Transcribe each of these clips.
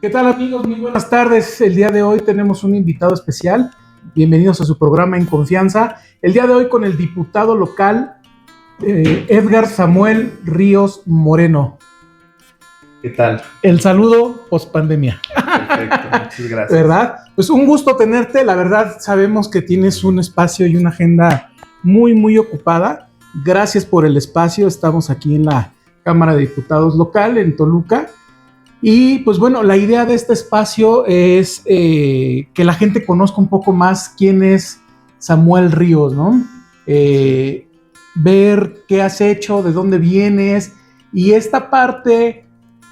¿Qué tal, amigos? Muy buenas tardes. El día de hoy tenemos un invitado especial. Bienvenidos a su programa En Confianza. El día de hoy con el diputado local Edgar Samuel Ríos Moreno. ¿Qué tal? El saludo post-pandemia. Perfecto, muchas gracias. ¿Verdad? Pues un gusto tenerte. La verdad, sabemos que tienes un espacio y una agenda muy ocupada. Gracias por el espacio. Estamos aquí en la Cámara de Diputados local, en Toluca. Y pues bueno, la idea de este espacio es que la gente conozca un poco más quién es Samuel Ríos, ¿no? Ver qué has hecho, de dónde vienes, y esta parte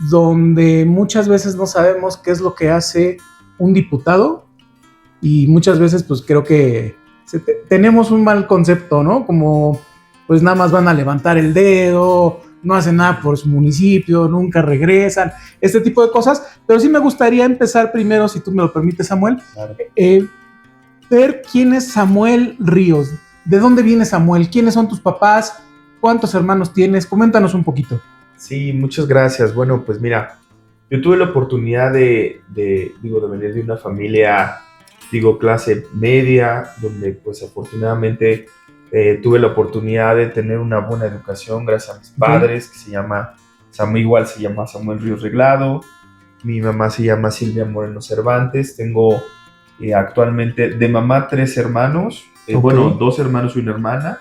donde muchas veces no sabemos qué es lo que hace un diputado, y muchas veces pues creo que tenemos un mal concepto, ¿no? Como pues nada más van a levantar el dedo, no hacen nada por su municipio, nunca regresan, este tipo de cosas. Pero sí me gustaría empezar primero, si tú me lo permites, Samuel, Claro. ver quién es Samuel Ríos, de dónde viene Samuel, quiénes son tus papás, cuántos hermanos tienes, coméntanos un poquito. Sí, muchas gracias. Bueno, pues mira, yo tuve la oportunidad de venir de una familia, clase media, donde pues afortunadamente tuve la oportunidad de tener una buena educación gracias a mis padres, que se llama Samuel Ríos Reglado. Mi mamá se llama Silvia Moreno Cervantes. Tengo actualmente de mamá 3 hermanos, bueno, 2 hermanos y una hermana,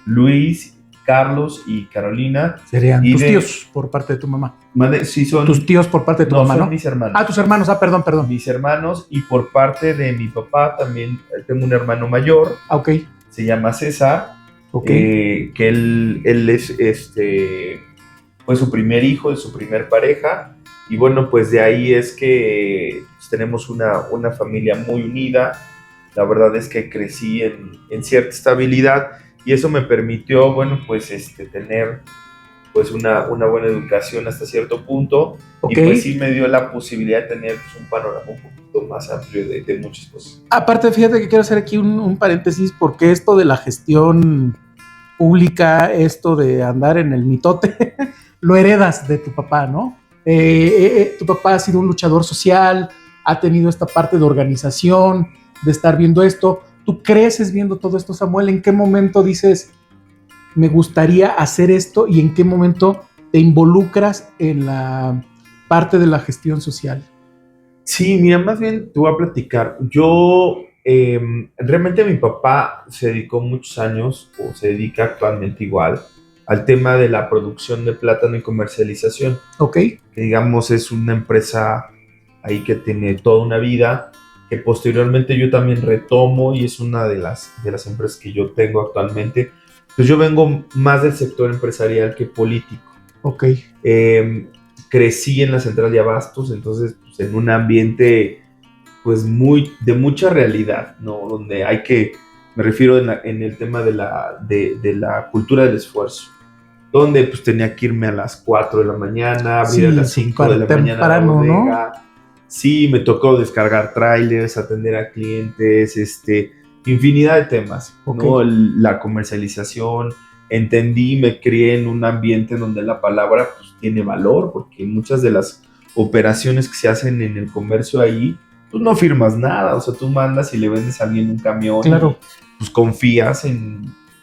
Luis, Carlos y Carolina. Serían tus tíos por parte de tu mamá. Sí, son tus tíos por parte de tu mamá, son ¿no? mis hermanos. Ah, tus hermanos, perdón. Mis hermanos, y por parte de mi papá también tengo un hermano mayor. Ok. Se llama César. Ok. Que él es fue su primer hijo de su primer pareja. Y bueno, pues de ahí es que pues, tenemos una familia muy unida. La verdad es que crecí en cierta estabilidad, y eso me permitió, bueno, pues tener pues una buena educación hasta cierto punto. Okay. Y pues sí me dio la posibilidad de tener pues, un panorama un poquito más amplio de muchas cosas. Aparte, fíjate que quiero hacer aquí un paréntesis, porque esto de la gestión pública, esto de andar en el mitote, lo heredas de tu papá, ¿no? Tu papá ha sido un luchador social, ha tenido esta parte de organización, de estar viendo esto. ¿Tú creces viendo todo esto, Samuel? ¿En qué momento dices, me gustaría hacer esto, y en qué momento te involucras en la parte de la gestión social? Sí, mira, más bien te voy a platicar. Yo, realmente mi papá se dedicó muchos años, o se dedica actualmente igual, al tema de la producción de plátano y comercialización. Ok. Que digamos es una empresa ahí que tiene toda una vida, que posteriormente yo también retomo, y es una de las empresas que yo tengo actualmente. Pues yo vengo más del sector empresarial que político. Ok. Crecí en la central de abastos, entonces pues, en un ambiente pues de mucha realidad, ¿no? Donde me refiero en el tema de la cultura del esfuerzo, donde pues tenía que irme a las 4 de la mañana, abrir a las 5 de la mañana la bodega, ¿no? Sí, me tocó descargar trailers, atender a clientes, infinidad de temas, okay. ¿No? La comercialización. Entendí, me crié en un ambiente donde la palabra pues, tiene valor, porque muchas de las operaciones que se hacen en el comercio ahí, pues no firmas nada, o sea, tú mandas y le vendes a alguien un camión, claro. Y, pues confías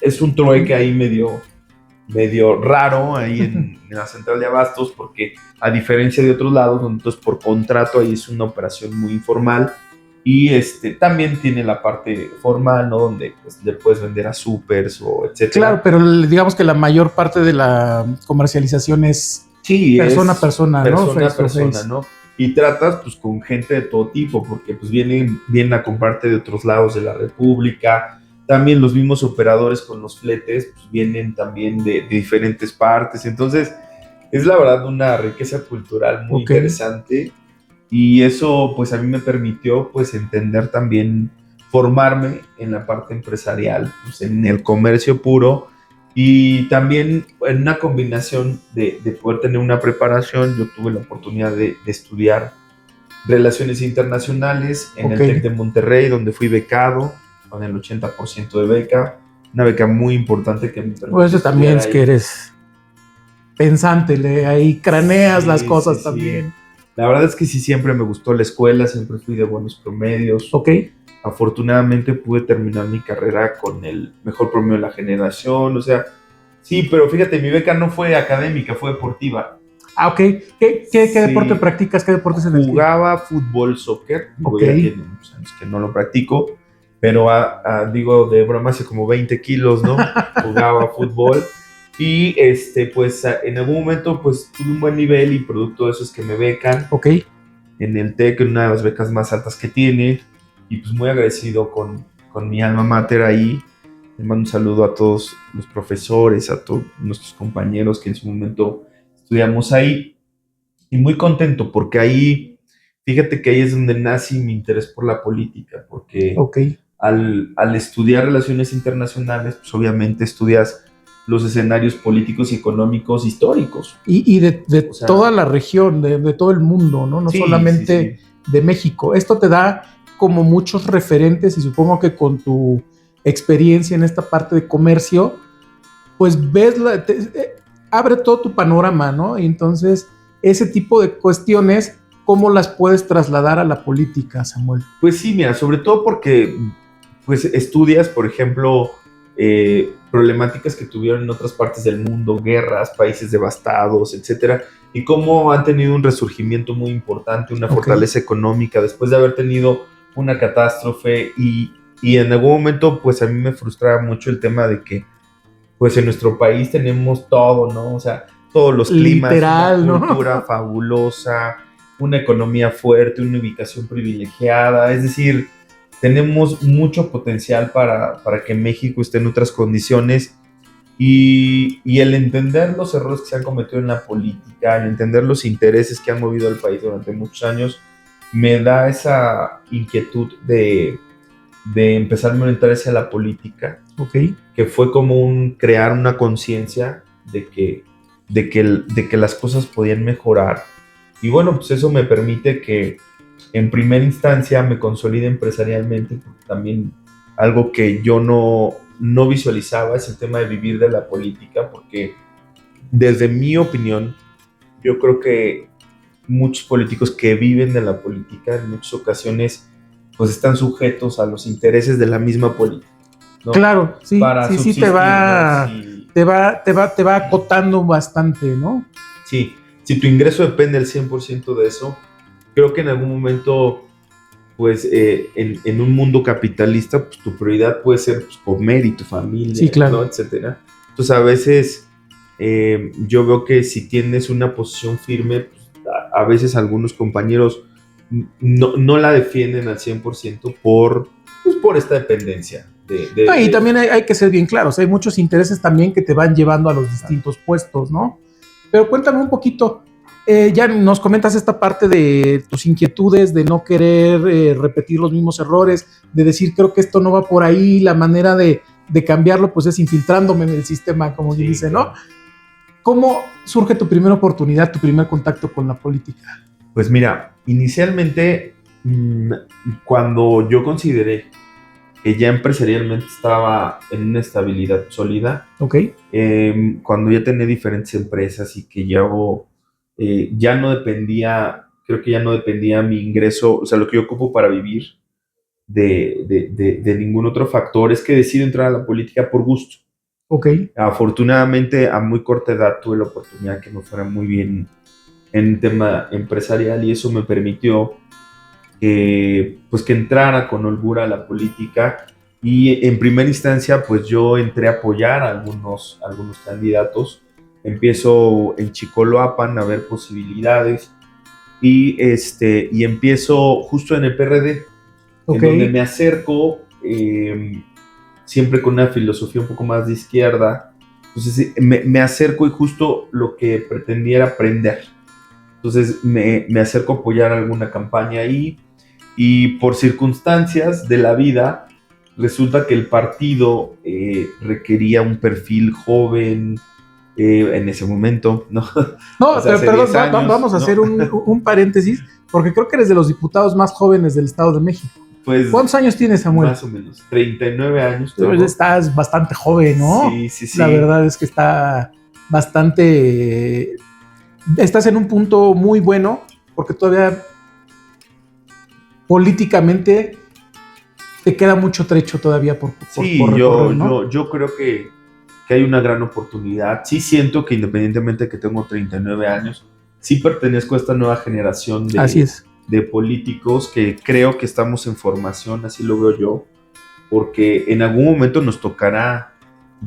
es un trueque ahí medio raro ahí en la central de abastos, porque a diferencia de otros lados, donde entonces por contrato ahí es una operación muy informal. Y también tiene la parte formal, ¿no? Donde pues, le puedes vender a supers o etcétera. Claro, pero digamos que la mayor parte de la comercialización es persona a persona, ¿no? Persona a persona, ¿no? Y tratas pues con gente de todo tipo, porque pues vienen a comprarte de otros lados de la República. También los mismos operadores con los fletes pues vienen también de diferentes partes. Entonces es la verdad una riqueza cultural muy interesante. Y eso pues a mí me permitió pues entender también, formarme en la parte empresarial, pues, en el comercio puro, y también en una combinación de poder tener una preparación. Yo tuve la oportunidad de estudiar Relaciones Internacionales en el TEC de Monterrey, donde fui becado con el 80% de beca, una beca muy importante que me permitió. Pues eso también es ahí. Que eres pensante, ahí craneas las cosas también. La verdad es que sí, siempre me gustó la escuela, siempre fui de buenos promedios. Ok. Afortunadamente pude terminar mi carrera con el mejor promedio de la generación, o sea, sí, pero fíjate, mi beca no fue académica, fue deportiva. Ok. ¿Qué deporte Sí, practicas? ¿Qué deporte es en el que? jugaba fútbol, soccer, digo, Ok. ya tiene muchos años que no lo practico, pero digo, de broma hace como 20 kilos, ¿no? Jugaba fútbol y pues en algún momento pues tuve un buen nivel y producto de eso es que me becan Ok. en el TEC, en una de las becas más altas que tiene, y pues muy agradecido con mi alma mater ahí. Le mando un saludo a todos los profesores, a todos nuestros compañeros que en su momento estudiamos ahí, y muy contento porque ahí, fíjate que ahí es donde nace mi interés por la política, porque Ok. al estudiar relaciones internacionales, pues obviamente estudias los escenarios políticos y económicos históricos. Y de O sea, toda la región, de todo el mundo, ¿no? No sí, sí, solamente sí. de México. Esto te da como muchos referentes y supongo que con tu experiencia en esta parte de comercio, pues ves, abre todo tu panorama, ¿no? Y entonces, ese tipo de cuestiones, ¿cómo las puedes trasladar a la política, Samuel? Pues sí, mira, sobre todo porque pues estudias, por ejemplo, problemáticas que tuvieron en otras partes del mundo, guerras, países devastados, etcétera, y cómo han tenido un resurgimiento muy importante, una Ok. fortaleza económica después de haber tenido una catástrofe y en algún momento pues a mí me frustraba mucho el tema de que pues en nuestro país tenemos todo, ¿no? O sea, todos los climas, una Literal, ¿no? cultura fabulosa, una economía fuerte, una ubicación privilegiada, es decir, tenemos mucho potencial para que México esté en otras condiciones y el entender los errores que se han cometido en la política, el entender los intereses que han movido al país durante muchos años, me da esa inquietud de empezarme a orientar hacia la política, Ok. que fue como crear una conciencia de que las cosas podían mejorar. Y bueno, pues eso me permite que en primera instancia me consolide empresarialmente, porque también algo que yo no visualizaba es el tema de vivir de la política, porque desde mi opinión, yo creo que muchos políticos que viven de la política en muchas ocasiones pues están sujetos a los intereses de la misma política, ¿no? Claro, sí, Para sí, sí, subsistir, ¿no? Si, te va acotando bastante, ¿no? sí, si tu ingreso depende al 100% de eso, creo que en algún momento, pues en un mundo capitalista, pues tu prioridad puede ser pues, comer y tu Sí, familia, ¿no? claro. Etcétera. Entonces a veces yo veo que si tienes una posición firme, pues, a veces algunos compañeros no la defienden al 100% pues, por esta dependencia No, y también hay que ser bien claros, hay muchos intereses también que te van llevando a los distintos puestos, ¿no? Pero cuéntame un poquito, ya nos comentas esta parte de tus inquietudes, de no querer repetir los mismos errores, de decir creo que esto no va por ahí, la manera de cambiarlo pues es infiltrándome en el sistema, como Sí, dice, claro. ¿no? ¿Cómo surge tu primera oportunidad, tu primer contacto con la política? Pues mira, inicialmente, cuando yo consideré que ya empresarialmente estaba en una estabilidad sólida, Ok, cuando ya tenía diferentes empresas y que ya no dependía, creo que ya no dependía mi ingreso, o sea, lo que yo ocupo para vivir de ningún otro factor, es que decido entrar a la política por gusto. ok, Afortunadamente, a muy corta edad tuve la oportunidad que me fuera muy bien en el tema empresarial y eso me permitió pues que entrara con holgura a la política y en primera instancia pues yo entré a apoyar a algunos candidatos. Empiezo en Chicoloapan a ver posibilidades y empiezo justo en el PRD, en ok. donde me acerco siempre con una filosofía un poco más de izquierda. Entonces me acerco y justo lo que pretendía era aprender. Entonces me acerco a apoyar alguna campaña ahí y por circunstancias de la vida resulta que el partido requería un perfil joven en ese momento, ¿no? No, O sea, pero hace perdón, 10 años, vamos a ¿no? hacer un paréntesis, porque creo que eres de los diputados más jóvenes del Estado de México. Pues ¿Cuántos años tienes, Samuel? más o menos, 39 años Pues tengo. estás bastante joven, ¿no? Sí, sí, La sí. verdad es que está bastante... Estás en un punto muy bueno, porque todavía políticamente te queda mucho trecho todavía por recorrer, ¿no? yo creo que hay una gran oportunidad. Sí siento que independientemente de que tengo 39 años, sí pertenezco a esta nueva generación Así es. de políticos que creo que estamos en formación, así lo veo yo, porque en algún momento nos tocará,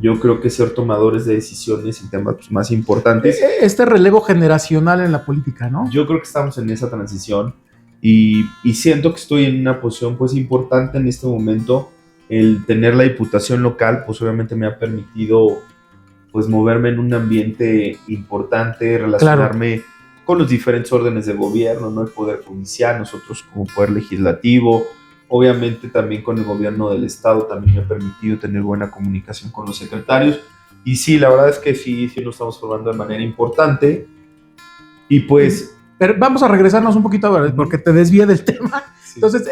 yo creo que ser tomadores de decisiones en temas pues, más importantes. Este relevo generacional en la política, ¿no? Yo creo que estamos en esa transición y siento que estoy en una posición pues importante en este momento. El tener la diputación local pues obviamente me ha permitido pues moverme en un ambiente importante, relacionarme con los diferentes órdenes de gobierno, ¿no? El poder judicial, nosotros como poder legislativo, obviamente también con el gobierno del estado también me ha permitido tener buena comunicación con los secretarios. Y sí, la verdad es que sí nos estamos formando de manera importante. Y pues... Pero vamos a regresarnos un poquito ahora, porque te desvía del tema. Sí. Entonces,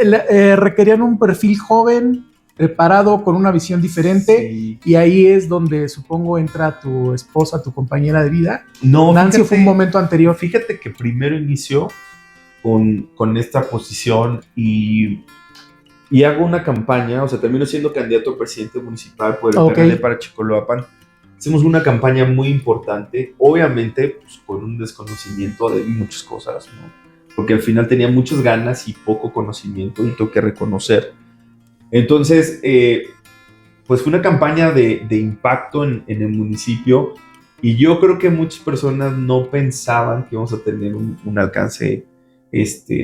requerían un perfil joven, preparado, con una visión diferente. Sí. Y ahí es donde, supongo, entra tu esposa, tu compañera de vida. No, Nancy, fíjate, fue un momento anterior. Fíjate que primero inició con esta posición y hago una campaña, o sea, termino siendo candidato a presidente municipal por el PRD para Chicoloapan. Hacemos una campaña muy importante, obviamente pues, con un desconocimiento de muchas cosas, ¿no? Porque al final tenía muchas ganas y poco conocimiento, y tengo que reconocer. Entonces, pues fue una campaña de impacto en el municipio, y yo creo que muchas personas no pensaban que íbamos a tener un alcance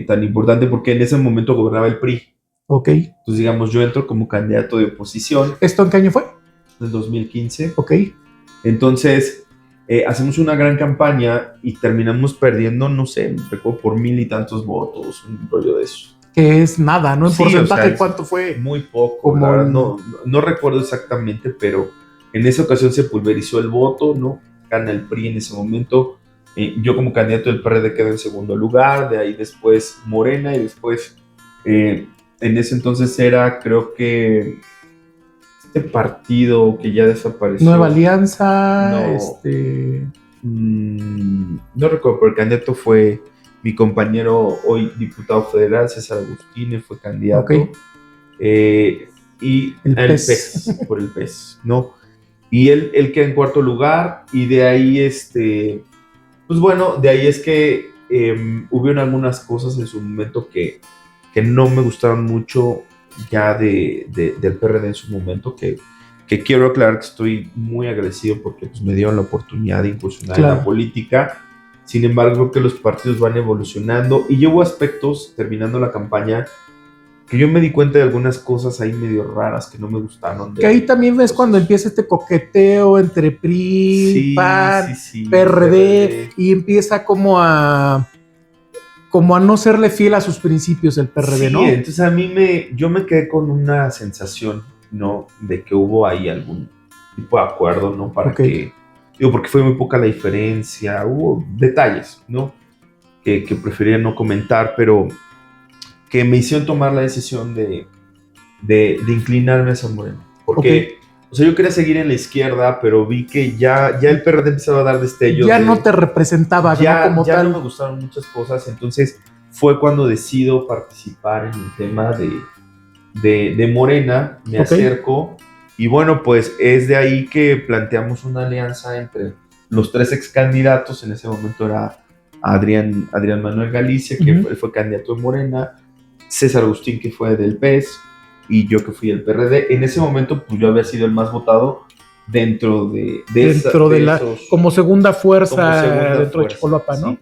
tan importante, porque en ese momento gobernaba el PRI. Ok. Entonces, digamos, yo entro como candidato de oposición. ¿Esto en qué año fue? En 2015. Ok. Entonces, hacemos una gran campaña y terminamos perdiendo, no sé, recuerdo por 1,000 y tantos votos, un rollo de eso. Que es nada, ¿no? En sí, porcentaje, o sea, ¿cuánto fue? Muy poco, la verdad, no recuerdo exactamente, pero en esa ocasión se pulverizó el voto, ¿no? Gana el PRI en ese momento. Yo como candidato del PRD quedé en segundo lugar, de ahí después Morena y después, en ese entonces era, creo que... partido que ya desapareció. Nueva Alianza, no recuerdo, pero el candidato fue mi compañero hoy diputado federal, César Agustín, fue candidato. Okay. Y el PES, por el PES, ¿no? Y él queda en cuarto lugar, y de ahí, pues bueno, de ahí es que hubieron algunas cosas en su momento que no me gustaron mucho ya del PRD en su momento, que quiero aclarar que estoy muy agradecido porque pues, me dieron la oportunidad de incursionar en la política. Sin embargo, creo que los partidos van evolucionando y hubo aspectos, terminando la campaña, que yo me di cuenta de algunas cosas ahí medio raras que no me gustaron. Que ahí también ves cuando empieza este coqueteo entre PRI, PAN, PRD, y empieza como a no serle fiel a sus principios el PRD, ¿no? Sí, entonces yo me quedé con una sensación, ¿no? De que hubo ahí algún tipo de acuerdo, ¿no? Para que, porque fue muy poca la diferencia, hubo detalles, ¿no? Que prefería no comentar, pero que me hicieron tomar la decisión de inclinarme hacia Morena. Porque, o sea, yo quería seguir en la izquierda, pero vi que ya el PRD empezaba a dar destellos. Ya no te representaba, ya, ¿no? Como ya tal. No me gustaron muchas cosas, entonces fue cuando decido participar en el tema de Morena, me acerco, y bueno, pues es de ahí que planteamos una alianza entre los 3 ex candidatos. En ese momento era Adrián Manuel Galicia, que fue candidato de Morena, César Agustín, que fue del PES, y yo que fui del PRD. En ese momento, pues yo había sido el más votado dentro de como segunda fuerza dentro de Chicoloapan, ¿no? Sí.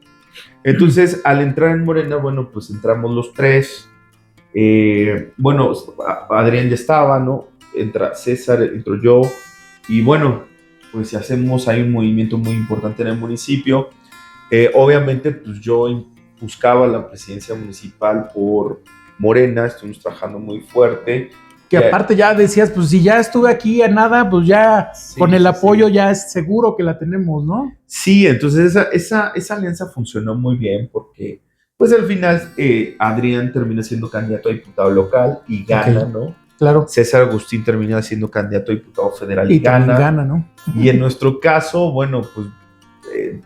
Entonces, al entrar en Morena, bueno, pues entramos los 3. Bueno, Adrián ya estaba, ¿no? Entra César, entro yo, y bueno, pues hacemos ahí un movimiento muy importante en el municipio. Obviamente, pues yo buscaba la presidencia municipal por Morena, estuvimos trabajando muy fuerte. Que aparte ya decías, pues si ya estuve aquí a nada, pues ya con el apoyo ya es seguro que la tenemos, ¿no? Sí, entonces esa alianza funcionó muy bien porque pues al final Adrián termina siendo candidato a diputado local y gana, ¿no? Claro. César Agustín termina siendo candidato a diputado federal y gana, ¿no? Y en nuestro caso, bueno, pues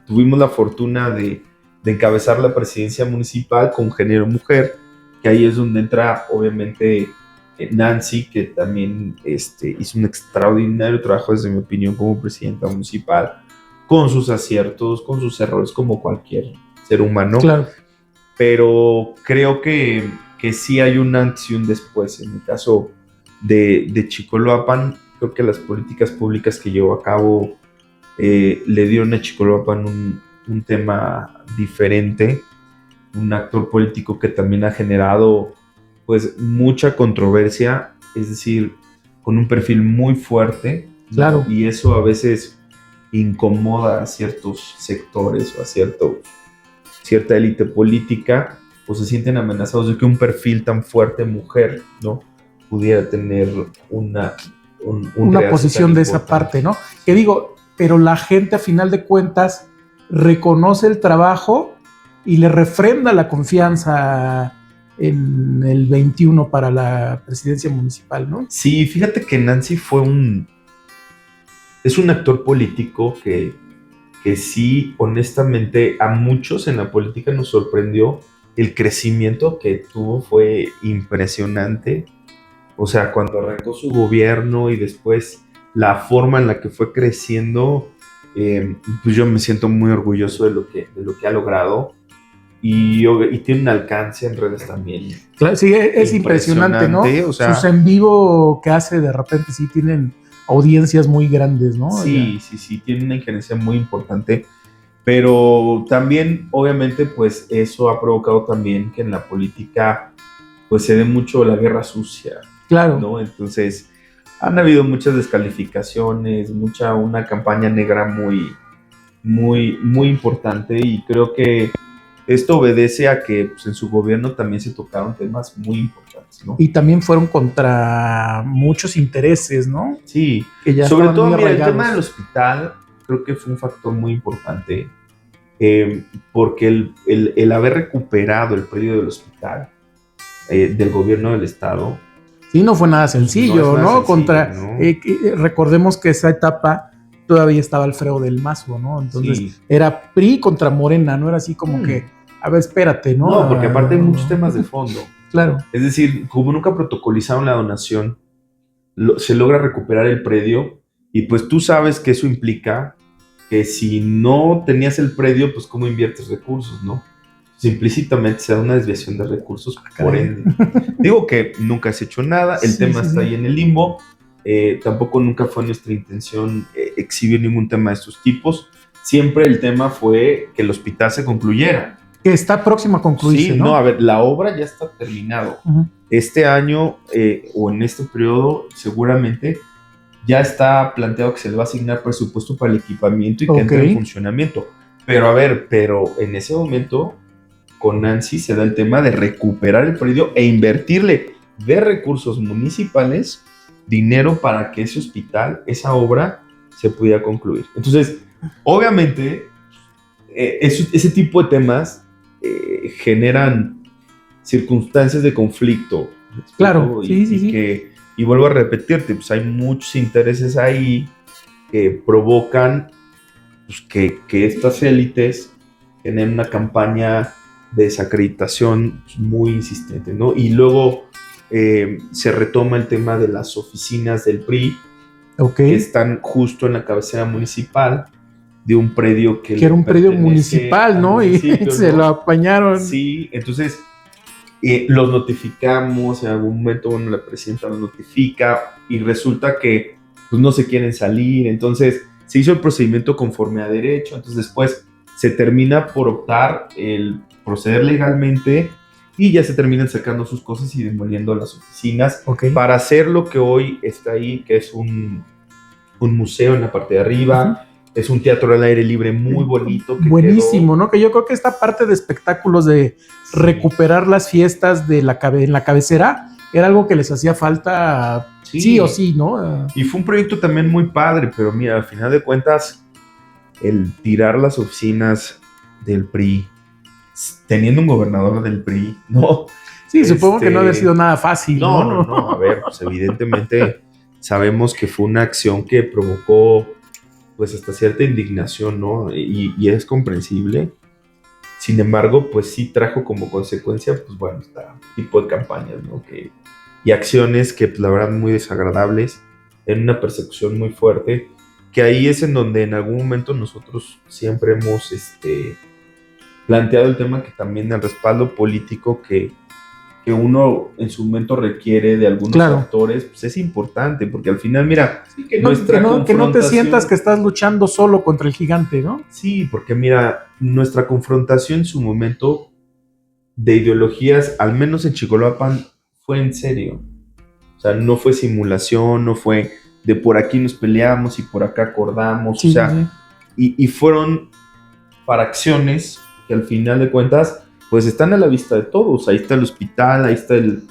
tuvimos la fortuna de de encabezar la presidencia municipal con género mujer, que ahí es donde entra obviamente Nancy, que también hizo un extraordinario trabajo desde mi opinión como presidenta municipal, con sus aciertos, con sus errores como cualquier ser humano. Claro. Pero creo que sí hay un antes y un después. En el caso de Chicoloapan, creo que las políticas públicas que llevó a cabo le dieron a Chicoloapan un tema diferente, un actor político que también ha generado pues mucha controversia, es decir, con un perfil muy fuerte, ¿no? Claro. Y eso a veces incomoda a ciertos sectores o a cierta élite política, o se sienten amenazados de que un perfil tan fuerte, mujer, ¿no?, pudiera tener una posición de esa parte, ¿no? Que digo, pero la gente a final de cuentas reconoce el trabajo y le refrenda la confianza en el 21 para la presidencia municipal, ¿no? Sí, fíjate que Nancy es un actor político que sí, honestamente, a muchos en la política nos sorprendió. El crecimiento que tuvo fue impresionante. O sea, cuando arrancó su gobierno y después la forma en la que fue creciendo, pues yo me siento muy orgulloso de lo que ha logrado. Y tiene un alcance en redes también. Claro, sí, es impresionante, ¿no? O sea, sus en vivo que hace de repente sí tienen audiencias muy grandes, ¿no? Sí, tiene una injerencia muy importante, pero también, obviamente, pues eso ha provocado también que en la política, pues se dé mucho la guerra sucia. Claro. ¿No? Entonces, han habido muchas descalificaciones, una campaña negra muy, muy, muy importante, y creo que esto obedece a que pues, en su gobierno también se tocaron temas muy importantes, ¿no? Y también fueron contra muchos intereses, ¿no? Sí, que ya sobre todo, mira, el tema del hospital creo que fue un factor muy importante, porque el haber recuperado el predio del hospital del gobierno del estado. Sí, no fue nada sencillo, ¿no? Recordemos que esa etapa todavía estaba Alfredo del Mazo, ¿no? Entonces sí, era PRI contra Morena, no era así como que, a ver, espérate, ¿no? No, porque aparte hay muchos temas de fondo. Claro. Es decir, como nunca protocolizaron la donación, se logra recuperar el predio, y pues tú sabes que eso implica que si no tenías el predio, pues cómo inviertes recursos, ¿no? Implícitamente se da una desviación de recursos, por ende. Digo que nunca has hecho nada, el tema está ahí en el limbo, tampoco nunca fue nuestra intención exhibir ningún tema de estos tipos, siempre el tema fue que el hospital se concluyera. Que está próximo a concluirse, sí, ¿no? A ver, la obra ya está terminado. Este año o en este periodo seguramente ya está planteado que se le va a asignar presupuesto para el equipamiento y que entre en funcionamiento. Pero a ver, en ese momento con Nancy se da el tema de recuperar el predio e invertirle de recursos municipales dinero para que ese hospital, esa obra, se pudiera concluir. Entonces, obviamente, ese tipo de temas generan circunstancias de conflicto. Claro, Y vuelvo a repetirte, pues hay muchos intereses ahí que provocan pues, que estas élites tienen una campaña de desacreditación muy insistente, ¿no? Y luego se retoma el tema de las oficinas del PRI, que están justo en la cabecera municipal de un predio que era un predio municipal, ¿no? Y se lo apañaron. Sí, entonces los notificamos, en algún momento, bueno, la presidenta nos notifica y resulta que pues, no se quieren salir, entonces se hizo el procedimiento conforme a derecho, entonces después se termina por optar el proceder legalmente y ya se terminan sacando sus cosas y demoliendo las oficinas para hacer lo que hoy está ahí, que es un museo en la parte de arriba. Es un teatro al aire libre muy bonito. Buenísimo, ¿no? Que yo creo que esta parte de espectáculos de recuperar las fiestas de en la cabecera era algo que les hacía falta sí o sí, ¿no? Y fue un proyecto también muy padre, pero mira, al final de cuentas, el tirar las oficinas del PRI, teniendo un gobernador del PRI, ¿no? Sí, supongo que no había sido nada fácil. No, a ver, pues evidentemente sabemos que fue una acción que provocó pues hasta cierta indignación, ¿no? Y es comprensible, Sin embargo, pues sí trajo como consecuencia, pues bueno, este tipo de campañas, ¿no? Y acciones que pues, la verdad muy desagradables, en una persecución muy fuerte, que ahí es en donde en algún momento nosotros siempre hemos planteado el tema que también el respaldo político que uno en su momento requiere de algunos Claro. actores, pues es importante, porque al final, mira, Sí, que no te sientas que estás luchando solo contra el gigante, ¿no? Sí, porque mira, nuestra confrontación en su momento de ideologías, al menos en Chicoloapan, fue en serio. O sea, no fue simulación, no fue de por aquí nos peleamos y por acá acordamos, Sí, o sea, sí. y fueron para acciones que al final de cuentas, pues están a la vista de todos. Ahí está el hospital, ahí está el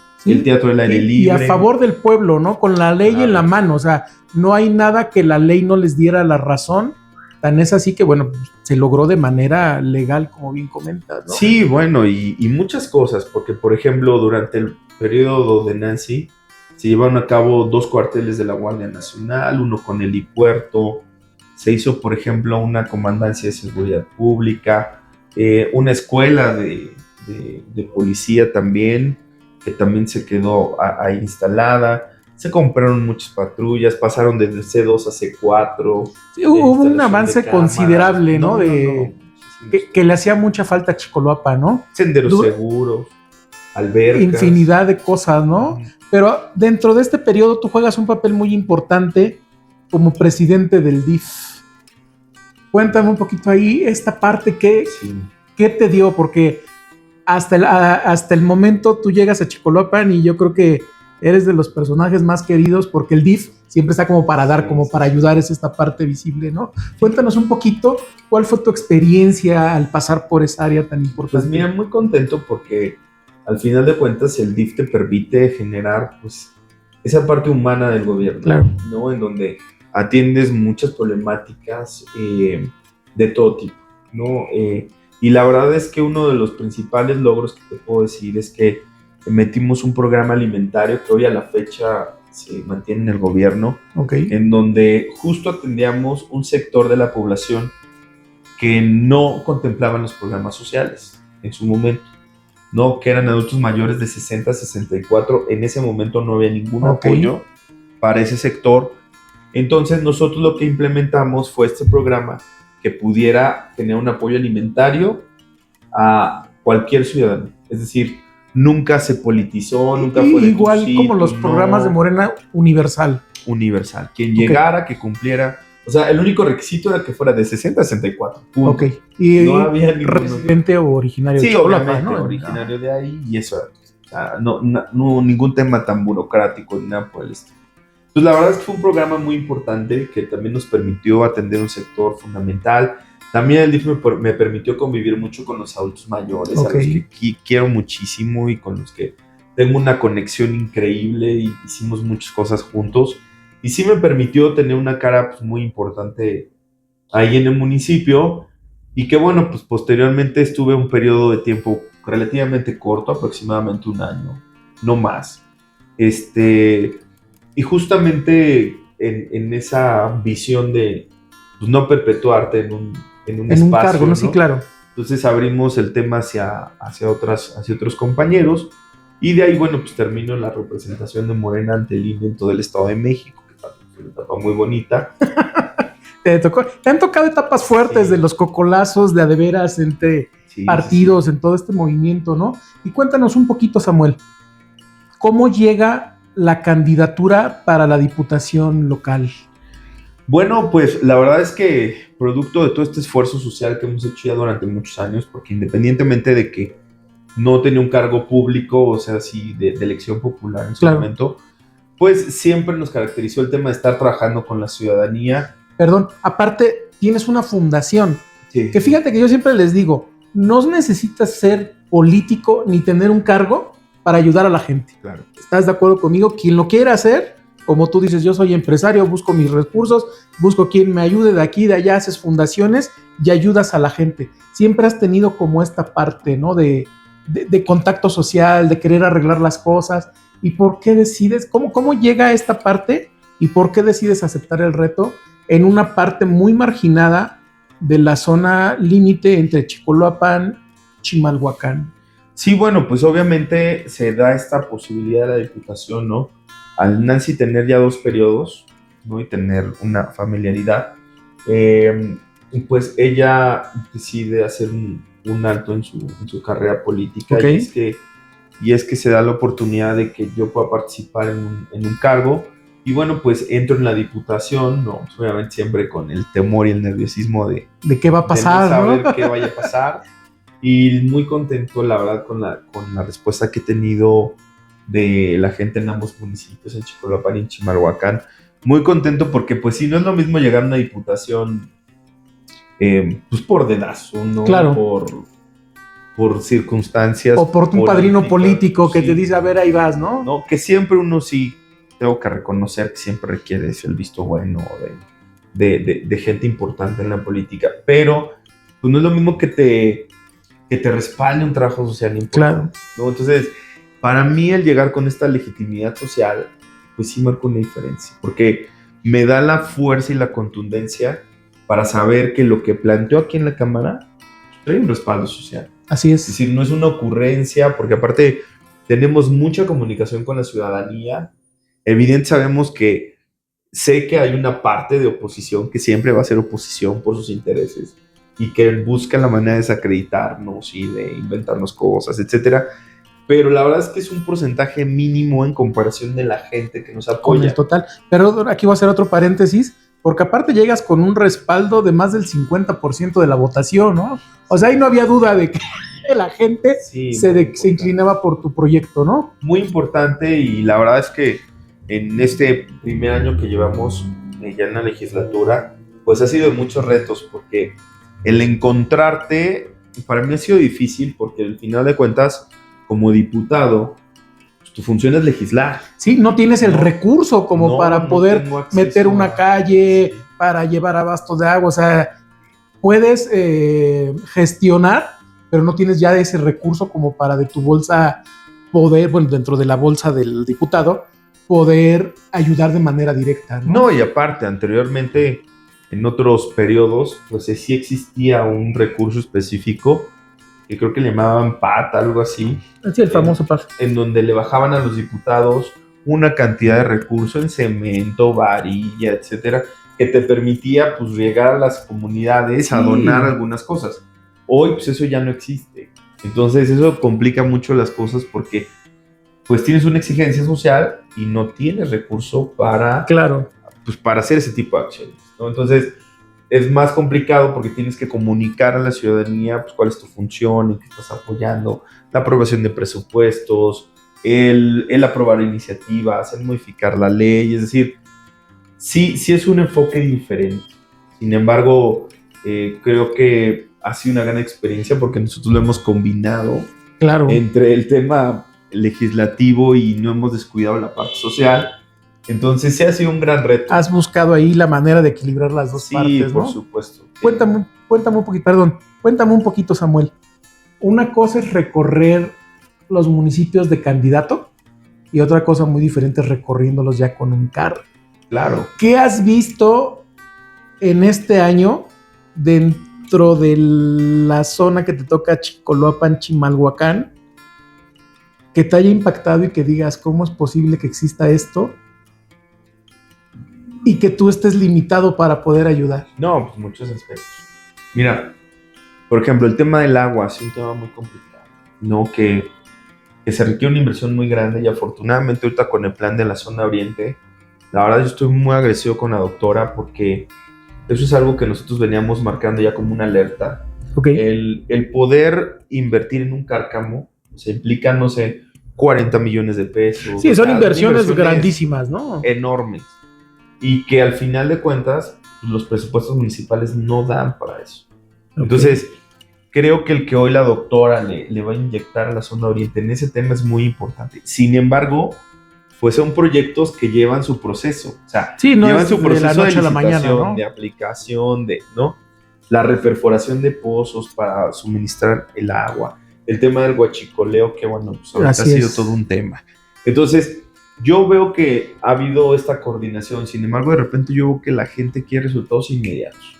teatro del aire libre. Y a favor del pueblo, ¿no? Con la ley en la mano, o sea, no hay nada que la ley no les diera la razón. Tan es así que, bueno, se logró de manera legal, como bien comentas, ¿no? Sí, bueno, y muchas cosas, porque por ejemplo, durante el periodo de Nancy, se llevaron a cabo 2 cuarteles de la Guardia Nacional, uno con el helipuerto, se hizo, por ejemplo, una comandancia de seguridad pública, una escuela de policía también, que también se quedó ahí instalada. Se compraron muchas patrullas, pasaron desde C2 a C4. Sí, hubo un avance considerable, ¿no? Que le hacía mucha falta a Chicoloapa, ¿no? Senderos seguros, albercas. Infinidad de cosas, ¿no? Pero dentro de este periodo tú juegas un papel muy importante como presidente del DIF. Cuéntame un poquito ahí esta parte ¿qué te dio? Porque hasta el momento tú llegas a Chicoloapan y yo creo que eres de los personajes más queridos porque el DIF siempre está como para dar, como para ayudar, es esta parte visible, ¿no? Cuéntanos un poquito, ¿cuál fue tu experiencia al pasar por esa área tan importante? Pues mira, muy contento porque al final de cuentas el DIF te permite generar pues esa parte humana del gobierno, claro, ¿no? En donde atiendes muchas problemáticas de todo tipo, ¿no? Y la verdad es que uno de los principales logros que te puedo decir es que metimos un programa alimentario que hoy a la fecha se mantiene en el gobierno, en donde justo atendíamos un sector de la población que no contemplaban los programas sociales en su momento, ¿no? Que eran adultos mayores de 60 a 64. En ese momento no había ningún apoyo para ese sector. Entonces nosotros lo que implementamos fue este programa que pudiera tener un apoyo alimentario a cualquier ciudadano. Es decir, nunca se politizó, nunca fue de igual como los programas de Morena, universal. Universal. Quien llegara, que cumpliera. O sea, el único requisito era que fuera de 60 a 64. Punto. Ok. Y no había ningún residente o originario de Chicoloapan, ¿no? Originario de ahí y eso era. O sea, no ningún tema tan burocrático ni nada por el estilo. Pues la verdad es que fue un programa muy importante que también nos permitió atender un sector fundamental. También el DIF me permitió convivir mucho con los adultos mayores, a los que quiero muchísimo y con los que tengo una conexión increíble y hicimos muchas cosas juntos. Y sí me permitió tener una cara pues, muy importante ahí en el municipio y que bueno, pues posteriormente estuve un periodo de tiempo relativamente corto, aproximadamente 1 año, no más. Y justamente en esa visión de pues, no perpetuarte en un espacio, un cargo, ¿no? Sí, claro. Entonces abrimos el tema hacia otros compañeros y de ahí, bueno, pues termino en la representación de Morena ante el INE en todo el Estado de México, que fue una etapa muy bonita. Te han tocado etapas fuertes de los cocolazos de a de veras entre partidos, en todo este movimiento, ¿no? Y cuéntanos un poquito, Samuel, ¿cómo llega la candidatura para la diputación local? Bueno, pues la verdad es que producto de todo este esfuerzo social que hemos hecho ya durante muchos años, porque independientemente de que no tenía un cargo público, o sea, sí, de elección popular en su momento, pues siempre nos caracterizó el tema de estar trabajando con la ciudadanía. Perdón, aparte tienes una fundación, que fíjate que yo siempre les digo, no necesitas ser político ni tener un cargo para ayudar a la gente. Claro. ¿Estás de acuerdo conmigo? Quien lo quiera hacer, como tú dices, yo soy empresario, busco mis recursos, busco quien me ayude de aquí, de allá, haces fundaciones y ayudas a la gente. Siempre has tenido como esta parte, ¿no? De contacto social, de querer arreglar las cosas. ¿Y por qué decides? ¿Cómo llega esta parte? ¿Y por qué decides aceptar el reto en una parte muy marginada de la zona límite entre Chicoloapan Chimalhuacán? Sí, bueno, pues obviamente se da esta posibilidad de la diputación, ¿no? Al Nancy tener ya 2 periodos, ¿no? Y tener una familiaridad, pues ella decide hacer un alto en su carrera política. Ok. Y es que se da la oportunidad de que yo pueda participar en un cargo. Y bueno, pues entro en la diputación, ¿no? Pues obviamente siempre con el temor y el nerviosismo de qué va a pasar, no saber ¿no? qué vaya a pasar. Y muy contento, la verdad, con la respuesta que he tenido de la gente en ambos municipios, en Chicolapán y en Chimalhuacán. Muy contento porque, pues, sí, no es lo mismo llegar a una diputación, pues, por dedazo, ¿no? Claro. Por circunstancias. O por un padrino político que sí, te dice, a ver, ahí vas, ¿no? No, que siempre uno sí, tengo que reconocer que siempre requiere el visto bueno de gente importante en la política. Pero, pues, no es lo mismo que te respalde un trabajo social importante. Claro. ¿No? Entonces, para mí el llegar con esta legitimidad social, pues sí marca una diferencia, porque me da la fuerza y la contundencia para saber que lo que planteo aquí en la Cámara trae un respaldo social. Así es. Es decir, no es una ocurrencia, porque aparte tenemos mucha comunicación con la ciudadanía. Evidente sabemos que sé que hay una parte de oposición que siempre va a ser oposición por sus intereses y que busca la manera de desacreditarnos y de inventarnos cosas, etcétera. Pero la verdad es que es un porcentaje mínimo en comparación de la gente que nos apoya. Con el total. Pero aquí voy a hacer otro paréntesis, porque aparte llegas con un respaldo de más del 50% de la votación, ¿no? O sea, ahí no había duda de que la gente se inclinaba por tu proyecto, ¿no? Muy importante, y la verdad es que en este primer año que llevamos ya en la legislatura, pues ha sido de muchos retos, porque el encontrarte, para mí ha sido difícil, porque al final de cuentas, como diputado, pues tu función es legislar. Sí, no tienes el recurso como para poder meter una calle, para llevar abasto de agua, o sea, puedes gestionar, pero no tienes ya ese recurso como para de tu bolsa poder, bueno, dentro de la bolsa del diputado, poder ayudar de manera directa, ¿no? No, y aparte, anteriormente, en otros periodos, pues sí existía un recurso específico, que creo que le llamaban PAT, algo así. Sí, el famoso PAT. En donde le bajaban a los diputados una cantidad de recursos en cemento, varilla, etcétera, que te permitía, pues, llegar a las comunidades a donar algunas cosas. Hoy, pues, eso ya no existe. Entonces, eso complica mucho las cosas porque, pues, tienes una exigencia social y no tienes recurso para, pues, para hacer ese tipo de acciones, ¿no? Entonces, es más complicado porque tienes que comunicar a la ciudadanía, pues, cuál es tu función, en qué estás apoyando, la aprobación de presupuestos, el aprobar iniciativas, el modificar la ley. Es decir, sí es un enfoque diferente. Sin embargo, creo que ha sido una gran experiencia porque nosotros lo hemos combinado entre el tema legislativo y no hemos descuidado la parte social. Entonces sí ha sido un gran reto. Has buscado ahí la manera de equilibrar las dos partes, ¿no? Sí, por supuesto. Cuéntame un poquito, Samuel. Una cosa es recorrer los municipios de candidato y otra cosa muy diferente es recorriéndolos ya con un carro. Claro. ¿Qué has visto en este año dentro de la zona que te toca Chicolapán, Chimalhuacán, que te haya impactado y que digas cómo es posible que exista esto y que tú estés limitado para poder ayudar? No, pues muchos aspectos. Mira, por ejemplo, el tema del agua es un tema muy complicado, ¿no? Que se requiere una inversión muy grande y afortunadamente ahorita con el plan de la zona oriente, la verdad yo estoy muy agradecido con la doctora porque eso es algo que nosotros veníamos marcando ya como una alerta. El poder invertir en un cárcamo, o sea, implica, no sé, 40 millones de pesos. Sí, son inversiones grandísimas, ¿no? Enormes. Y que al final de cuentas, los presupuestos municipales no dan para eso. Entonces, creo que el que hoy la doctora le va a inyectar a la zona oriente en ese tema es muy importante. Sin embargo, pues son proyectos que llevan su proceso. O sea, llevan su proceso de licitación, ¿no? De aplicación, ¿no? La reperforación de pozos para suministrar el agua. El tema del huachicoleo, que bueno, pues ahorita ha sido todo un tema. Entonces, yo veo que ha habido esta coordinación. Sin embargo, de repente yo veo que la gente quiere resultados inmediatos.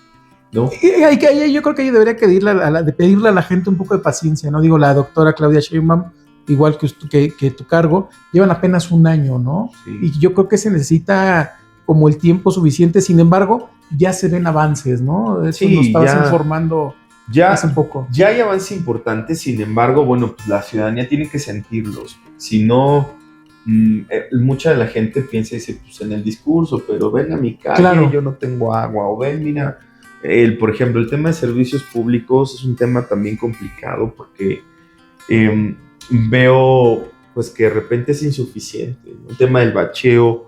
¿no? Yo creo que ahí debería pedirle a la gente un poco de paciencia, ¿no? Digo, la doctora Claudia Sheinbaum, igual que tu cargo, llevan apenas un año, ¿no? Sí. Y yo creo que se necesita como el tiempo suficiente. Sin embargo, ya se ven avances, ¿no? Eso Sí, nos estabas ya- informando Ya, hace poco. ya hay avances importantes, sin embargo, bueno, pues la ciudadanía tiene que sentirlos. Si no, mucha de la gente piensa y dice, pues en el discurso, pero ven a mi calle, Claro. yo no tengo agua, o ven, mira, por ejemplo, el tema de servicios públicos es un tema también complicado porque eh, veo pues que de repente es insuficiente, ¿no? El tema del bacheo,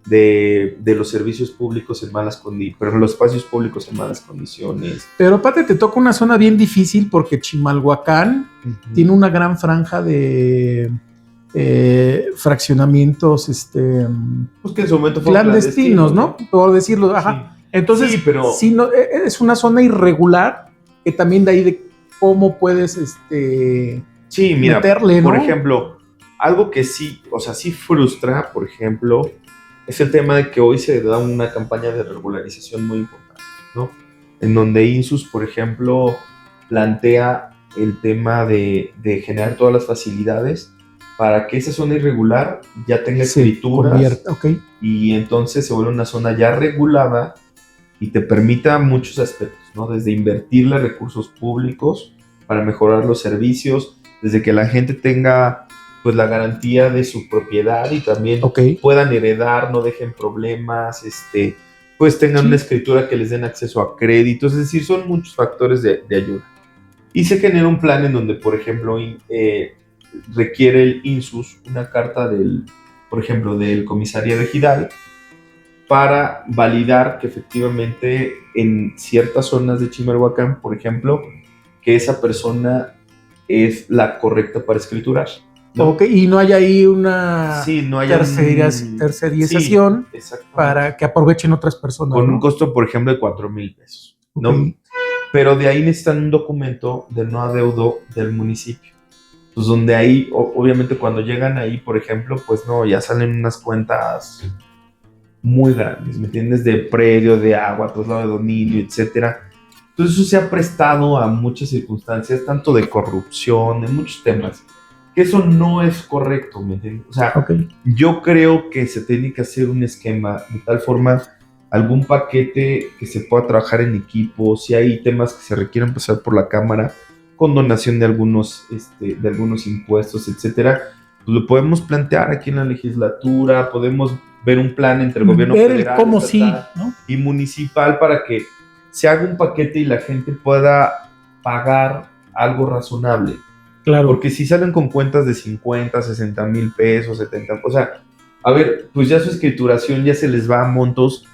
de los servicios públicos en malas condiciones, pero los espacios públicos en malas condiciones. Pero aparte te toca una zona bien difícil porque Chimalhuacán tiene una gran franja de fraccionamientos Pues que en su momento fueron clandestinos, ¿no? Por decirlo, ajá. Sí. Entonces, Sí, pero sí, no, es una zona irregular que también de ahí de cómo puedes sí, mira, meterle, ¿no? por ejemplo, algo que sí, o sea, sí frustra, por ejemplo, es el tema de que hoy se da una campaña de regularización muy importante, ¿no? En donde INSUS, por ejemplo, plantea el tema de generar todas las facilidades para que esa zona irregular ya tenga escrituras Okay. y entonces se vuelve una zona ya regulada y te permita muchos aspectos, ¿no? Desde invertirle recursos públicos para mejorar los servicios, desde que la gente tenga pues la garantía de su propiedad y también puedan heredar, no dejen problemas, pues tengan una escritura que les den acceso a créditos, es decir, son muchos factores de ayuda. Y se genera un plan en donde, por ejemplo, requiere el INSUS una carta por ejemplo, del comisario ejidal para validar que efectivamente en ciertas zonas de Chimalhuacán, por ejemplo, que esa persona es la correcta para escriturar, ¿no? Y no hay ahí una no hay tercerización para que aprovechen otras personas. Con ¿no? un costo, por ejemplo, de 4,000 pesos, ¿no? Pero de ahí necesitan un documento de no adeudo del municipio. Pues donde ahí, obviamente cuando llegan ahí, por ejemplo, pues no, ya salen unas cuentas muy grandes, ¿me entiendes? De predio, de agua, traslado de dominio, etcétera. Entonces eso se ha prestado a muchas circunstancias, tanto de corrupción, en muchos temas, que eso no es correcto, ¿me entiendes? O sea, yo creo que se tiene que hacer un esquema de tal forma, algún paquete que se pueda trabajar en equipo, si hay temas que se requieren pasar por la Cámara, con donación de algunos impuestos, etcétera, pues lo podemos plantear aquí en la legislatura, podemos ver un plan entre el gobierno federal, cómo estatal, ¿no? y municipal para que se haga un paquete y la gente pueda pagar algo razonable. Claro. Porque si salen con cuentas de 50, 60 mil pesos, 70, o sea, a ver, pues ya su escrituración ya se les va a montos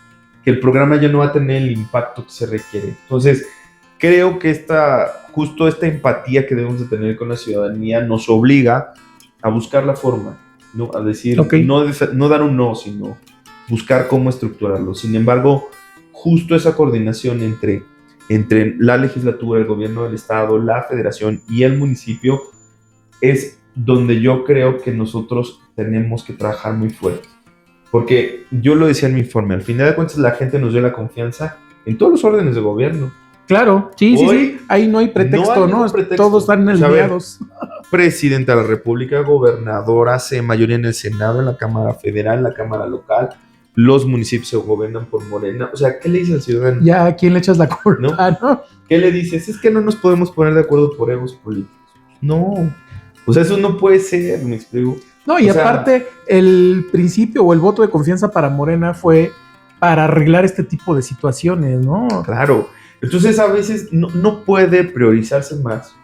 que el programa ya no va a tener el impacto que se requiere. Entonces, creo que justo esta empatía que debemos de tener con la ciudadanía nos obliga a buscar la forma, ¿no? A decir, no dar un no, sino buscar cómo estructurarlo. Sin embargo, justo esa coordinación entre la legislatura, el gobierno del estado, la federación y el municipio es donde yo creo que nosotros tenemos que trabajar muy fuerte. Porque yo lo decía en mi informe, al final de cuentas la gente nos dio la confianza en todos los órdenes de gobierno. Claro, sí. Ahí no hay pretexto, ¿no? Pretexto. Todos están alineados. Presidente de la República, gobernador, hace mayoría en el Senado, en la Cámara Federal, en la Cámara Local. Los municipios se gobiernan por Morena. O sea, ¿qué le dices al ciudadano? Ya, ¿a quién le echas la culpa, no? ¿Qué le dices? Es que no nos podemos poner de acuerdo por egos políticos. No. O sea, eso no puede ser, me explico. No, y aparte, el principio o el voto de confianza para Morena fue para arreglar este tipo de situaciones, ¿no? Claro. Entonces, a veces no puede priorizarse más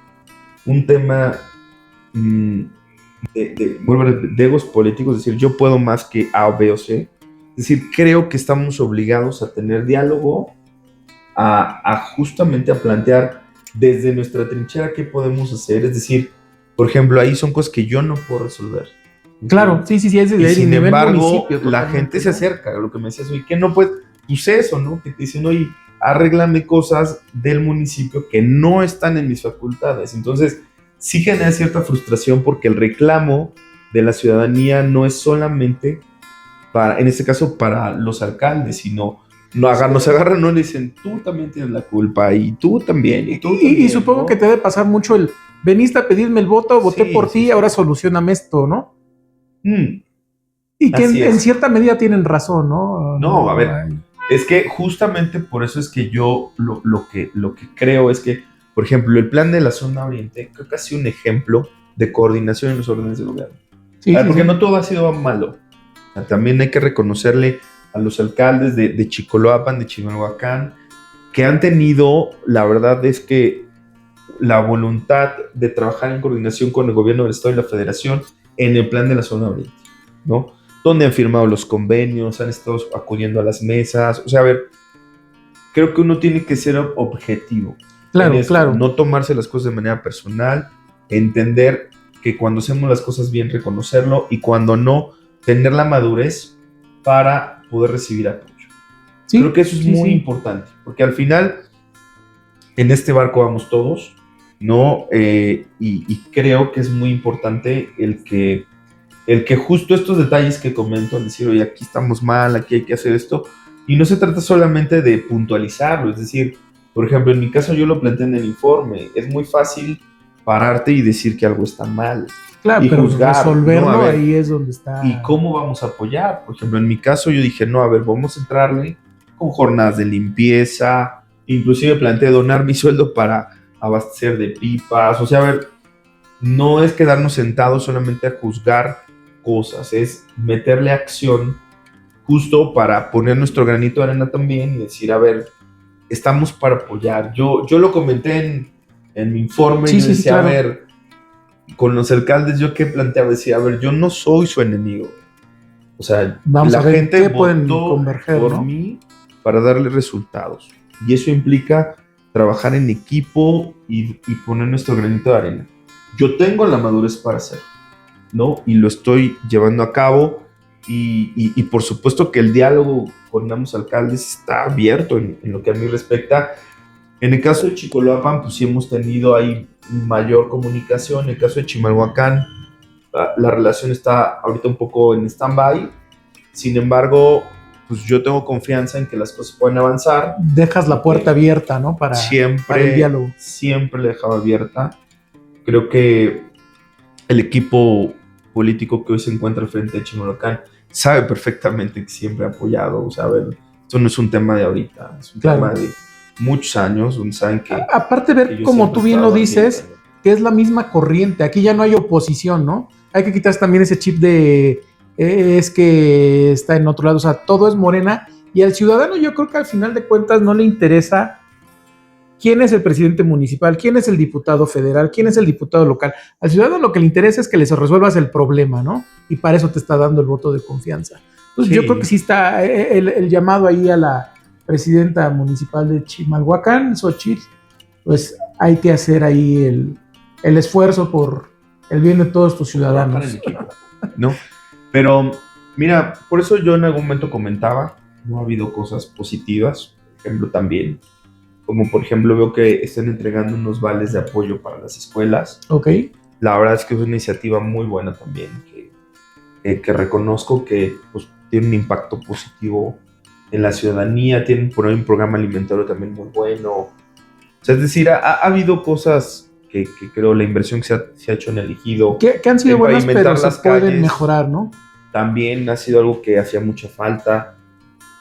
un tema de egos políticos, es decir, yo puedo más que A, B o C. Es decir, creo que estamos obligados a tener diálogo, justamente a plantear desde nuestra trinchera qué podemos hacer. Es decir, por ejemplo, ahí son cosas que yo no puedo resolver. Claro, sí, es y sin embargo, la gente se acerca, lo que me decías, oye, ¿qué no puedes? Pues eso, ¿no? Que te dicen, oye, arréglame cosas del municipio que no están en mis facultades. Entonces, sí genera cierta frustración porque el reclamo de la ciudadanía no es solamente en este caso, para los alcaldes, sino nos agarran, no le dicen, tú también tienes la culpa, y tú también, y tú también. Y supongo, ¿no?, que te debe pasar mucho el, veniste a pedirme el voto, voté por ti, sí. Ahora solucioname esto, ¿no? Y que en cierta medida tienen razón, ¿no? No, a ver, es que justamente por eso es que yo lo que creo es que, por ejemplo, el plan de la zona oriente, creo que ha sido un ejemplo de coordinación en los órdenes de gobierno. Sí, porque no todo ha sido malo. O sea, también hay que reconocerle a los alcaldes de Chicoloapan, de Chimalhuacán, que han tenido, la verdad es que la voluntad de trabajar en coordinación con el gobierno del estado y la federación en el plan de la zona oriente, ¿no? Donde han firmado los convenios, han estado acudiendo a las mesas. O sea, a ver, creo que uno tiene que ser objetivo. Claro, claro. No tomarse las cosas de manera personal, entender que cuando hacemos las cosas bien, reconocerlo, y cuando no, tener la madurez para poder recibir apoyo. Sí, creo que eso es muy importante, porque al final en este barco vamos todos, ¿no? Y creo que es muy importante el que justo estos detalles que comento, al decir, oye, aquí estamos mal, aquí hay que hacer esto, y no se trata solamente de puntualizarlo, es decir, por ejemplo, en mi caso yo lo planteé en el informe, es muy fácil pararte y decir que algo está mal. Claro, pero juzgar, resolverlo, ¿no? Ahí es donde está. ¿Y cómo vamos a apoyar? Por ejemplo, en mi caso yo dije, no, a ver, vamos a entrarle con jornadas de limpieza, inclusive planteé donar mi sueldo para abastecer de pipas, o sea, a ver, no es quedarnos sentados solamente a juzgar cosas, es meterle acción justo para poner nuestro granito de arena también y decir, a ver, estamos para apoyar. Yo lo comenté en mi informe, y yo decía, claro, a ver, con los alcaldes yo que planteaba, decía, a ver, yo no soy su enemigo. O sea, vamos la gente votó por, ¿no?, mí para darle resultados. Y eso implica trabajar en equipo y poner nuestro granito de arena. Yo tengo la madurez para hacerlo, ¿no? Y lo estoy llevando a cabo. Y por supuesto que el diálogo con ambos alcaldes está abierto en lo que a mí respecta. En el caso de Chicoloapan, pues sí hemos tenido ahí mayor comunicación. En el caso de Chimalhuacán, la relación está ahorita un poco en stand-by. Sin embargo, pues yo tengo confianza en que las cosas pueden avanzar. Dejas la puerta abierta, ¿no? Para el diálogo. Siempre la he dejado abierta. Creo que el equipo político que hoy se encuentra al frente de Chimalhuacán sabe perfectamente que siempre ha apoyado. O sea, a ver, esto no es un tema de ahorita, es un tema de muchos años, donde saben que... Aparte ver, como tú bien lo dices, que es la misma corriente. Aquí ya no hay oposición, ¿no? Hay que quitar también ese chip de es que está en otro lado. O sea, todo es Morena. Y al ciudadano yo creo que al final de cuentas no le interesa quién es el presidente municipal, quién es el diputado federal, quién es el diputado local. Al ciudadano lo que le interesa es que les resuelvas el problema, ¿no? Y para eso te está dando el voto de confianza. Entonces yo creo que sí está el llamado ahí a la presidenta municipal de Chimalhuacán, Xochitl, pues hay que hacer ahí el esfuerzo por el bien de todos tus ciudadanos. No, pero mira, por eso yo en algún momento comentaba, no ha habido cosas positivas, por ejemplo también, como por ejemplo veo que están entregando unos vales de apoyo para las escuelas. Ok. La verdad es que es una iniciativa muy buena también, que reconozco que pues, tiene un impacto positivo en la ciudadanía, tienen por ahí un programa alimentario también muy bueno. O sea, es decir, ha habido cosas que creo la inversión que se ha hecho en el ejido. Que han sido buenas, pero se pueden mejorar, ¿no? También ha sido algo que hacía mucha falta.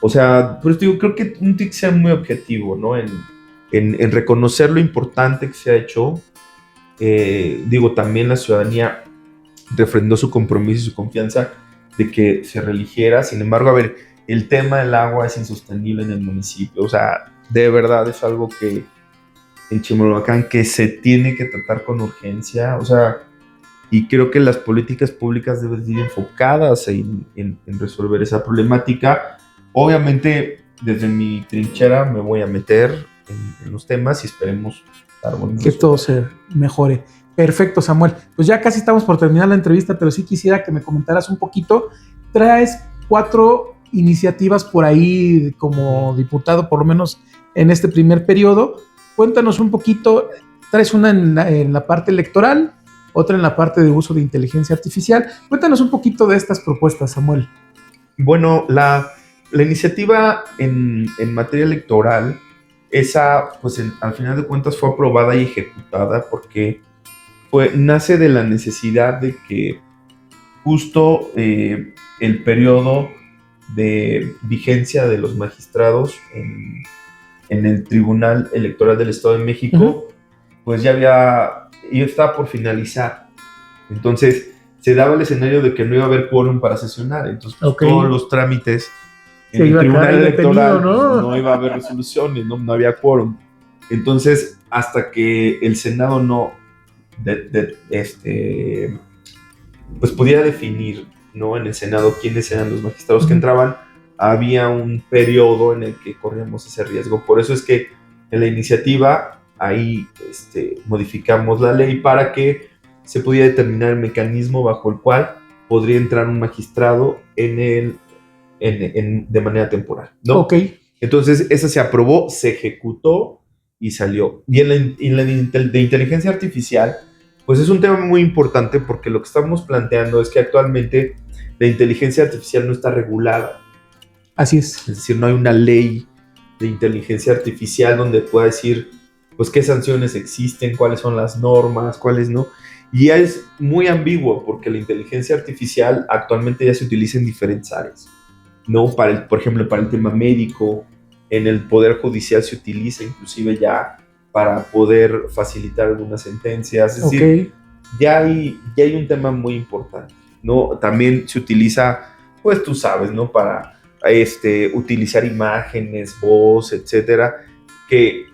O sea, por eso digo, creo que un TIC sea muy objetivo, ¿no? En reconocer lo importante que se ha hecho. Digo, también la ciudadanía refrendó su compromiso y su confianza de que se reeligiera. Sin embargo, a ver, el tema del agua es insostenible en el municipio. O sea, de verdad es algo que en Chimalhuacán que se tiene que tratar con urgencia. O sea, y creo que las políticas públicas deben ir enfocadas en resolver esa problemática. Obviamente, desde mi trinchera me voy a meter en los temas y esperemos que todo se mejore. Perfecto, Samuel. Pues ya casi estamos por terminar la entrevista, pero sí quisiera que me comentaras un poquito. Traes 4 iniciativas por ahí como diputado, por lo menos en este primer periodo. Cuéntanos un poquito. Traes una en la parte electoral, otra en la parte de uso de inteligencia artificial. Cuéntanos un poquito de estas propuestas, Samuel. Bueno, la la iniciativa en materia electoral, esa, pues al final de cuentas fue aprobada y ejecutada porque nace de la necesidad de que justo el periodo de vigencia de los magistrados en el Tribunal Electoral del Estado de México, pues ya estaba por finalizar. Entonces, se daba el escenario de que no iba a haber quórum para sesionar. Entonces, todos los trámites en el Tribunal Electoral no iba a haber resoluciones, no había quórum. Entonces, hasta que el Senado no pues pudiera definir, ¿no?, en el Senado quiénes eran los magistrados que entraban, había un periodo en el que corríamos ese riesgo. Por eso es que en la iniciativa ahí modificamos la ley para que se pudiera determinar el mecanismo bajo el cual podría entrar un magistrado de manera temporal, ¿no? Ok. Entonces, esa se aprobó, se ejecutó y salió. Y en la de inteligencia artificial, pues es un tema muy importante porque lo que estamos planteando es que actualmente la inteligencia artificial no está regulada. Así es. Es decir, no hay una ley de inteligencia artificial donde pueda decir, pues, qué sanciones existen, cuáles son las normas, cuáles no. Y ya es muy ambiguo porque la inteligencia artificial actualmente ya se utiliza en diferentes áreas, ¿no? Por ejemplo, para el tema médico, en el Poder Judicial se utiliza inclusive ya para poder facilitar algunas sentencias. Es decir, ya hay un tema muy importante, ¿no? También se utiliza, pues tú sabes, ¿no?, para utilizar imágenes, voz, etcétera, que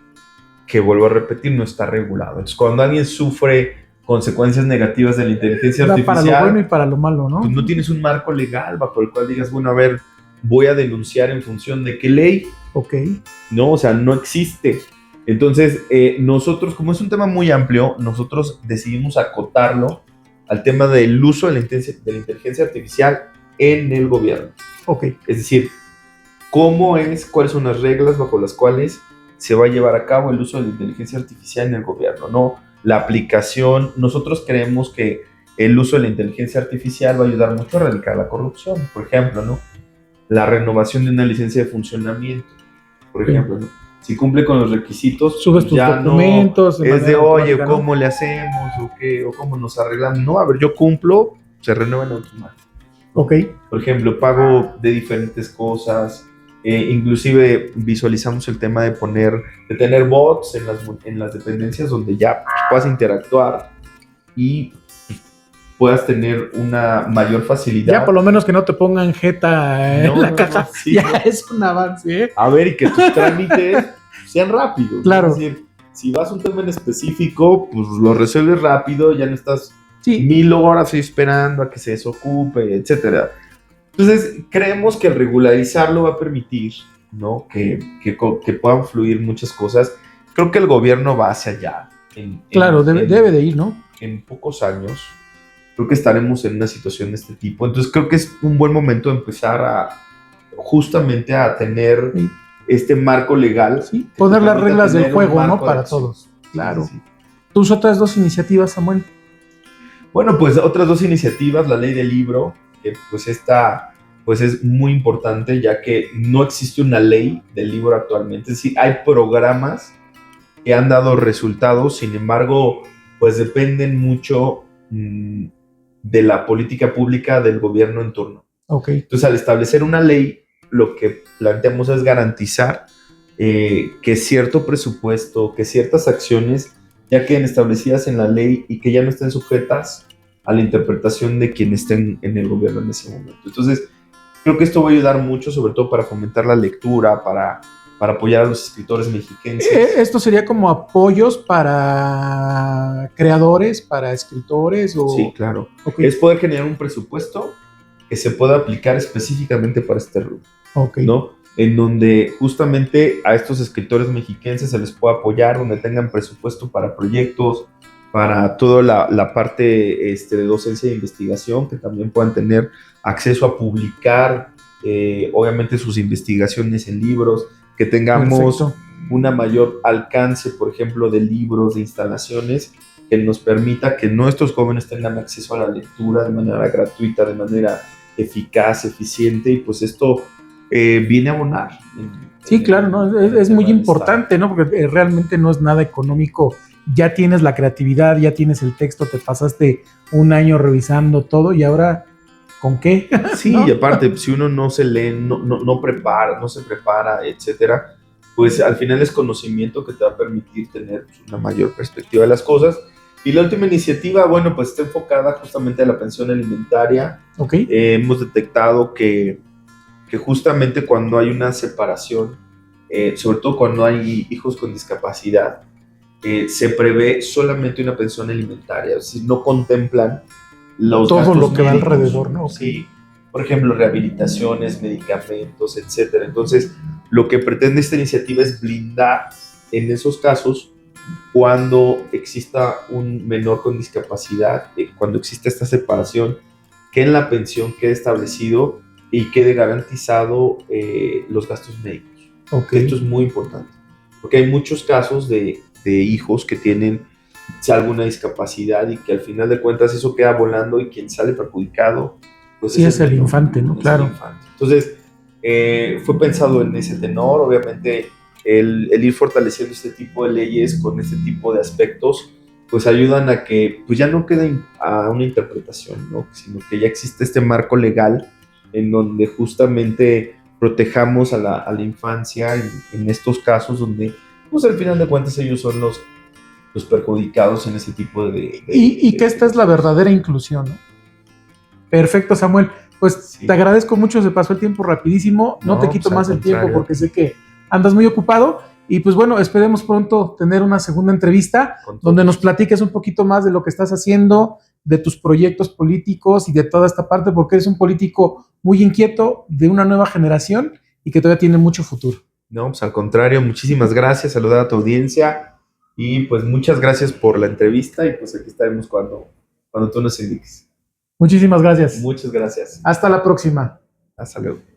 vuelvo a repetir, no está regulado. Entonces, cuando alguien sufre consecuencias negativas de la inteligencia artificial, para lo bueno y para lo malo, ¿no? Pues no tienes un marco legal bajo el cual digas, bueno, a ver, voy a denunciar en función de qué ley. Ok. No, o sea, no existe. Entonces, nosotros, como es un tema muy amplio, nosotros decidimos acotarlo al tema del uso de la inteligencia artificial en el gobierno. Ok. Es decir, cuáles son las reglas bajo las cuales se va a llevar a cabo el uso de la inteligencia artificial en el gobierno, ¿no? La aplicación, nosotros creemos que el uso de la inteligencia artificial va a ayudar mucho a erradicar la corrupción, por ejemplo, ¿no? La renovación de una licencia de funcionamiento, por ejemplo, ¿no? Si cumple con los requisitos, subes tus documentos. No es de, oye, ¿cómo le hacemos? ¿O qué? ¿O cómo nos arreglamos? No, a ver, yo cumplo, se renueva en automático. Ok. Por ejemplo, pago de diferentes cosas. Inclusive visualizamos el tema de tener bots en las dependencias donde ya puedas interactuar y puedas tener una mayor facilidad. Ya por lo menos que no te pongan jeta en la caja. Sí, ya es un avance, ¿eh? A ver, y que tus trámites sean rápidos. Claro. Es decir, si vas a un tema en específico, pues lo resuelves rápido, ya no estás 1000 horas esperando a que se desocupe, etcétera. Entonces, creemos que el regularizarlo va a permitir, ¿no?, que puedan fluir muchas cosas. Creo que el gobierno va hacia allá. Debe de ir, ¿no? En pocos años, creo que estaremos en una situación de este tipo. Entonces, creo que es un buen momento de empezar justamente a tener este marco legal. Sí, poner las reglas del juego, ¿no?, para todos. Claro. Sí. ¿Tus otras dos iniciativas, Samuel? Bueno, pues otras dos iniciativas, la ley del libro, que pues esta pues es muy importante, ya que no existe una ley del libro actualmente. Es decir, hay programas que han dado resultados, sin embargo, pues dependen mucho de la política pública del gobierno en turno. Okay. Entonces, al establecer una ley, lo que planteamos es garantizar que cierto presupuesto, que ciertas acciones ya queden establecidas en la ley y que ya no estén sujetas a la interpretación de quien estén en el gobierno en ese momento. Entonces, creo que esto va a ayudar mucho, sobre todo para fomentar la lectura, para apoyar a los escritores mexiquenses. ¿Esto sería como apoyos para creadores, para escritores? Sí, claro. Okay. Es poder generar un presupuesto que se pueda aplicar específicamente para este rubro. Okay. ¿No? En donde justamente a estos escritores mexiquenses se les pueda apoyar, donde tengan presupuesto para proyectos, para toda la parte de docencia e investigación, que también puedan tener acceso a publicar, obviamente, sus investigaciones en libros, que tengamos una mayor alcance, por ejemplo, de libros, de instalaciones, que nos permita que nuestros jóvenes tengan acceso a la lectura de manera gratuita, de manera eficaz, eficiente, y pues esto viene a abonar. Sí, claro, ¿no? Es muy importante, ¿no? Porque realmente no es nada económico. Ya tienes la creatividad, ya tienes el texto, te pasaste un año revisando todo y ahora, ¿con qué? Sí, ¿No? y aparte, si uno no se lee, no prepara, no se prepara, etcétera, pues al final es conocimiento que te va a permitir tener pues, una mayor perspectiva de las cosas. Y la última iniciativa, bueno, pues está enfocada justamente a la pensión alimentaria. Ok. Hemos detectado que justamente cuando hay una separación, sobre todo cuando hay hijos con discapacidad, se prevé solamente una pensión alimentaria, es decir, no contemplan los Todo gastos lo que va médicos, alrededor, ¿no? Ok. ¿sí? Por ejemplo, rehabilitaciones, medicamentos, etcétera. Entonces, lo que pretende esta iniciativa es blindar en esos casos cuando exista un menor con discapacidad, cuando exista esta separación, que en la pensión quede establecido y quede garantizado los gastos médicos. Okay. Esto es muy importante, porque hay muchos casos de hijos que tienen alguna discapacidad y que al final de cuentas eso queda volando y quien sale perjudicado, pues sí, es el infante, ¿no? Claro. Infante. Entonces, fue pensado en ese tenor, obviamente el ir fortaleciendo este tipo de leyes con este tipo de aspectos, pues ayudan a que pues ya no quede a una interpretación, ¿no? Sino que ya existe este marco legal en donde justamente protejamos a la infancia en estos casos donde, pues al final de cuentas ellos son los perjudicados en ese tipo y que esta es la verdadera inclusión, ¿no? Perfecto, Samuel. Pues sí. Te agradezco mucho, se pasó el tiempo rapidísimo. No te quito más el tiempo porque sé que andas muy ocupado. Y pues bueno, esperemos pronto tener una segunda entrevista donde nos platiques un poquito más de lo que estás haciendo, de tus proyectos políticos y de toda esta parte, porque eres un político muy inquieto de una nueva generación y que todavía tiene mucho futuro. No, pues al contrario, muchísimas gracias, saludar a tu audiencia y pues muchas gracias por la entrevista y pues aquí estaremos cuando tú nos indiques. Muchísimas gracias. Muchas gracias. Hasta la próxima. Hasta luego.